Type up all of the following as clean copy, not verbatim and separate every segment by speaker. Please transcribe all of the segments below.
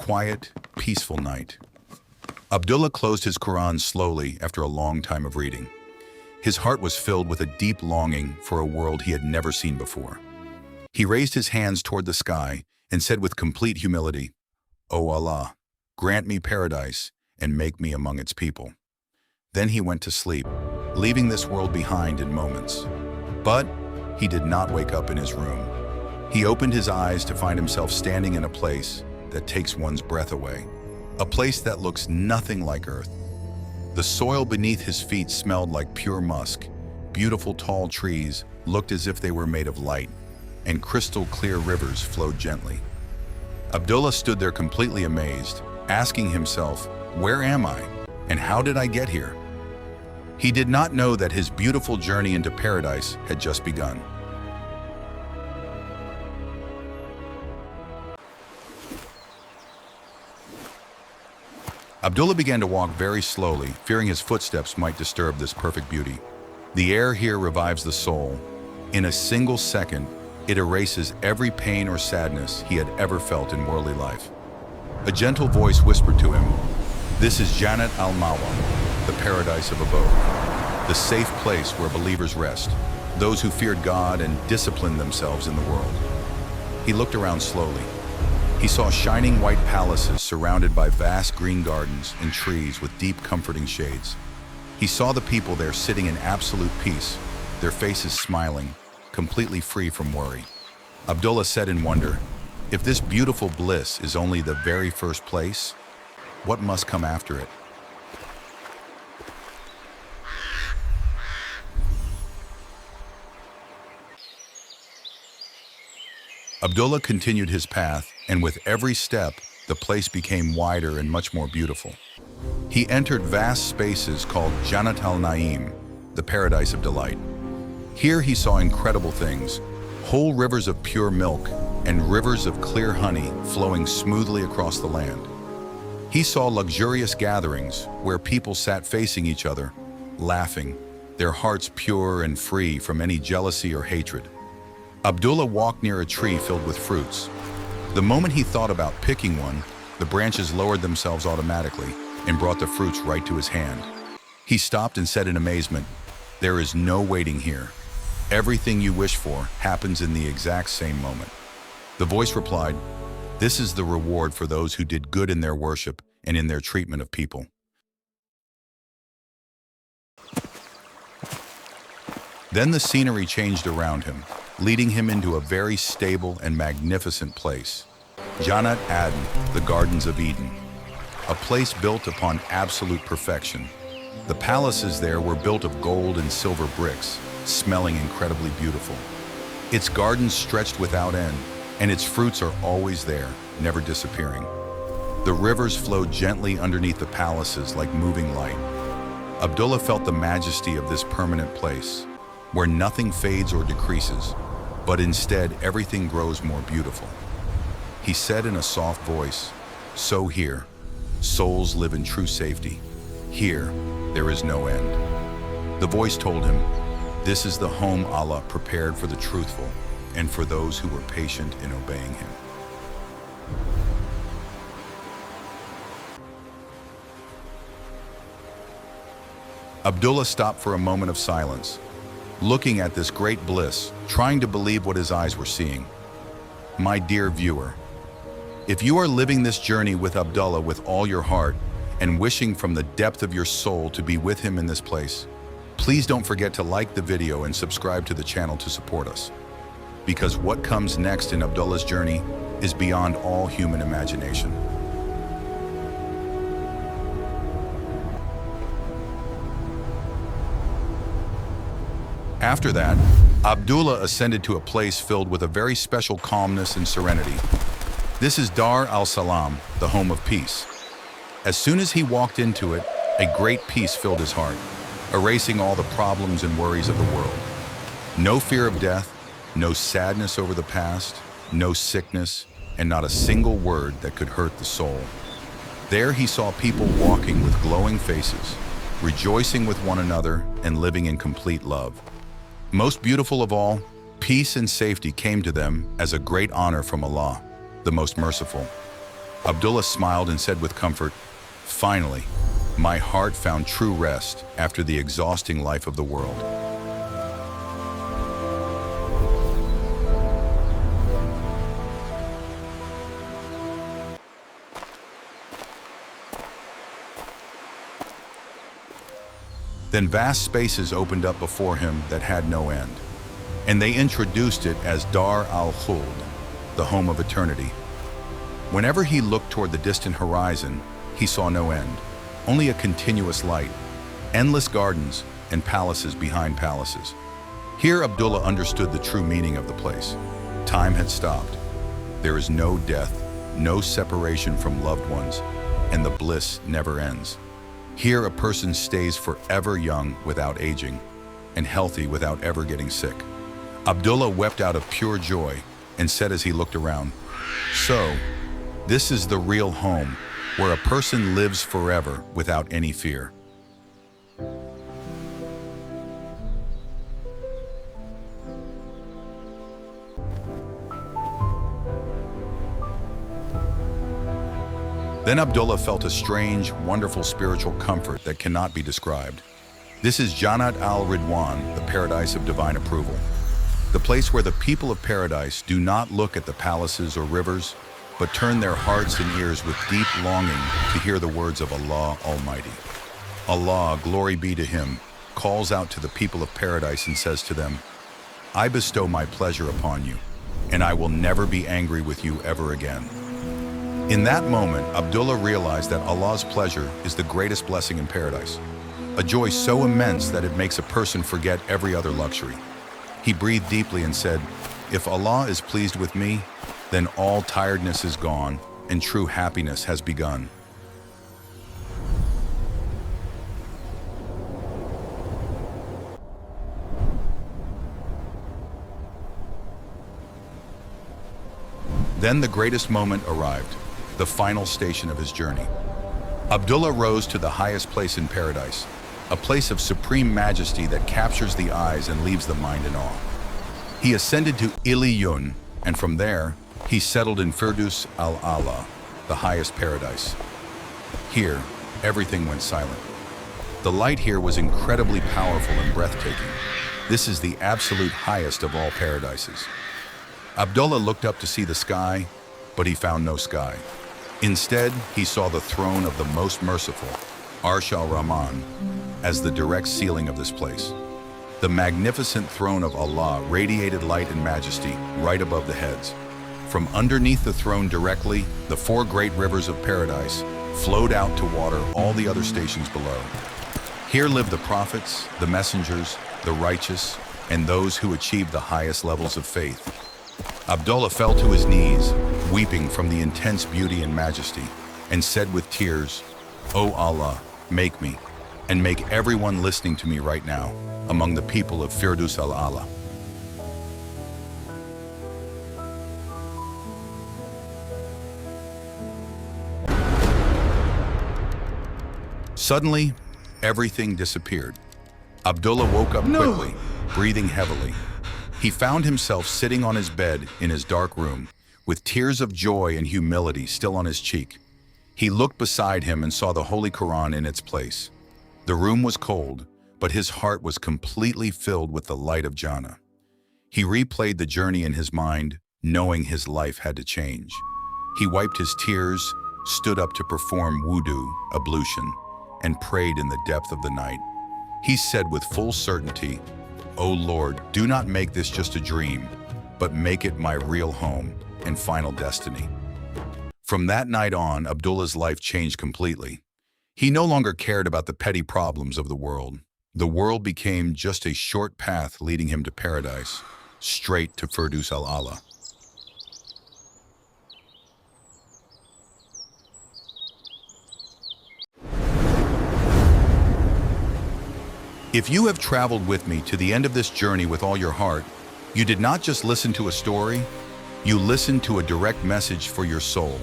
Speaker 1: quiet, peaceful night. Abdullah closed his Quran slowly after a long time of reading. His heart was filled with a deep longing for a world he had never seen before. He raised his hands toward the sky and said with complete humility, "O Allah, grant me paradise and make me among its people." Then he went to sleep, leaving this world behind in moments. But he did not wake up in his room. He opened his eyes to find himself standing in a place that takes one's breath away, a place that looks nothing like earth. The soil beneath his feet smelled like pure musk. Beautiful tall trees looked as if they were made of light, and crystal clear rivers flowed gently. Abdullah stood there completely amazed, asking himself, "Where am I? And how did I get here?" He did not know that his beautiful journey into paradise had just begun. Abdullah began to walk very slowly, fearing his footsteps might disturb this perfect beauty. The air here revives the soul. In a single second, it erases every pain or sadness he had ever felt in worldly life. A gentle voice whispered to him, "This is Jannat al-Mawa, the paradise of abode, the safe place where believers rest, those who feared God and disciplined themselves in the world." He looked around slowly. He saw shining white palaces surrounded by vast green gardens and trees with deep, comforting shades. He saw the people there sitting in absolute peace, their faces smiling, completely free from worry. Abdullah said in wonder, "If this beautiful bliss is only the very first place, what must come after it?" Abdullah continued his path, and with every step, the place became wider and much more beautiful. He entered vast spaces called Jannat al-Naim, the paradise of delight. Here he saw incredible things, whole rivers of pure milk and rivers of clear honey flowing smoothly across the land. He saw luxurious gatherings where people sat facing each other, laughing, their hearts pure and free from any jealousy or hatred. Abdullah walked near a tree filled with fruits. The moment he thought about picking one, the branches lowered themselves automatically and brought the fruits right to his hand. He stopped and said in amazement, "There is no waiting here. Everything you wish for happens in the exact same moment." The voice replied, "This is the reward for those who did good in their worship and in their treatment of people." Then the scenery changed around him, leading him into a very stable and magnificent place. Jannat Aden, the Gardens of Eden, a place built upon absolute perfection. The palaces there were built of gold and silver bricks, smelling incredibly beautiful. Its gardens stretched without end, and its fruits are always there, never disappearing. The rivers flowed gently underneath the palaces like moving light. Abdullah felt the majesty of this permanent place, where nothing fades or decreases, but instead everything grows more beautiful. He said in a soft voice, "So here, souls live in true safety. Here, there is no end." The voice told him, "This is the home Allah prepared for the truthful and for those who were patient in obeying Him." Abdullah stopped for a moment of silence, looking at this great bliss, trying to believe what his eyes were seeing. My dear viewer, if you are living this journey with Abdullah with all your heart and wishing from the depth of your soul to be with him in this place, please don't forget to like the video and subscribe to the channel to support us. Because what comes next in Abdullah's journey is beyond all human imagination. After that, Abdullah ascended to a place filled with a very special calmness and serenity. This is Dar Al-Salam, the home of peace. As soon as he walked into it, a great peace filled his heart, erasing all the problems and worries of the world. No fear of death, no sadness over the past, no sickness, and not a single word that could hurt the soul. There he saw people walking with glowing faces, rejoicing with one another and living in complete love. Most beautiful of all, peace and safety came to them as a great honor from Allah, the most merciful. Abdullah smiled and said with comfort, "Finally, my heart found true rest after the exhausting life of the world." Then vast spaces opened up before him that had no end, and they introduced it as Dar Al-Khuld, the home of eternity. Whenever he looked toward the distant horizon, he saw no end, only a continuous light, endless gardens, and palaces behind palaces. Here Abdullah understood the true meaning of the place. Time had stopped. There is no death, no separation from loved ones, and the bliss never ends. Here a person stays forever young without aging, and healthy without ever getting sick. Abdullah wept out of pure joy and said as he looked around, "So, this is the real home, where a person lives forever without any fear." Then Abdullah felt a strange, wonderful spiritual comfort that cannot be described. This is Jannat Al-Ridwan, the paradise of divine approval. The place where the people of paradise do not look at the palaces or rivers, but turn their hearts and ears with deep longing to hear the words of Allah Almighty. Allah, glory be to Him, calls out to the people of paradise and says to them, "I bestow my pleasure upon you, and I will never be angry with you ever again." In that moment, Abdullah realized that Allah's pleasure is the greatest blessing in paradise, a joy so immense that it makes a person forget every other luxury. He breathed deeply and said, "If Allah is pleased with me, then all tiredness is gone and true happiness has begun." Then the greatest moment arrived, the final station of his journey. Abdullah rose to the highest place in paradise, a place of supreme majesty that captures the eyes and leaves the mind in awe. He ascended to Illiyun, and from there, he settled in Firdaws al-A'la, the highest paradise. Here, everything went silent. The light here was incredibly powerful and breathtaking. This is the absolute highest of all paradises. Abdullah looked up to see the sky, but he found no sky. Instead, he saw the throne of the Most Merciful, Arsh al-Rahman, as the direct ceiling of this place. The magnificent throne of Allah radiated light and majesty right above the heads. From underneath the throne directly, the four great rivers of paradise flowed out to water all the other stations below. Here lived the prophets, the messengers, the righteous, and those who achieved the highest levels of faith. Abdullah fell to his knees, weeping from the intense beauty and majesty, and said with tears, "O Allah, make me, and make everyone listening to me right now, among the people of Firdaws al-A'la." Suddenly, everything disappeared. Abdullah woke up quickly, breathing heavily. He found himself sitting on his bed in his dark room, with tears of joy and humility still on his cheek. He looked beside him and saw the Holy Quran in its place. The room was cold, but his heart was completely filled with the light of Jannah. He replayed the journey in his mind, knowing his life had to change. He wiped his tears, stood up to perform wudu, ablution, and prayed in the depth of the night. He said with full certainty, "O Lord, do not make this just a dream, but make it my real home and final destiny." From that night on, Abdullah's life changed completely. He no longer cared about the petty problems of the world. The world became just a short path leading him to paradise, straight to Firdaws al-A'la. If you have traveled with me to the end of this journey with all your heart, you did not just listen to a story, you listened to a direct message for your soul.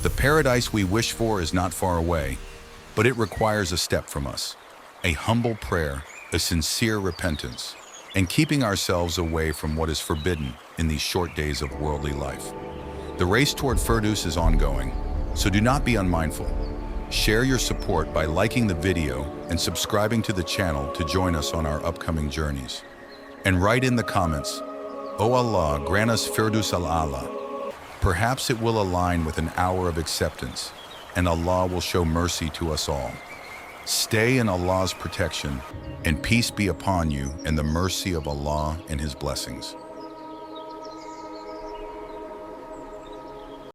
Speaker 1: The paradise we wish for is not far away, but it requires a step from us, a humble prayer, a sincere repentance, and keeping ourselves away from what is forbidden in these short days of worldly life. The race toward Firdaws is ongoing, So do not be unmindful. Share your support by liking the video and subscribing to the channel to join us on our upcoming journeys. And write in the comments, "O Allah, grant us Firdaws al-A'la." Perhaps it will align with an hour of acceptance, and Allah will show mercy to us all. Stay in Allah's protection, and peace be upon you and the mercy of Allah and His blessings.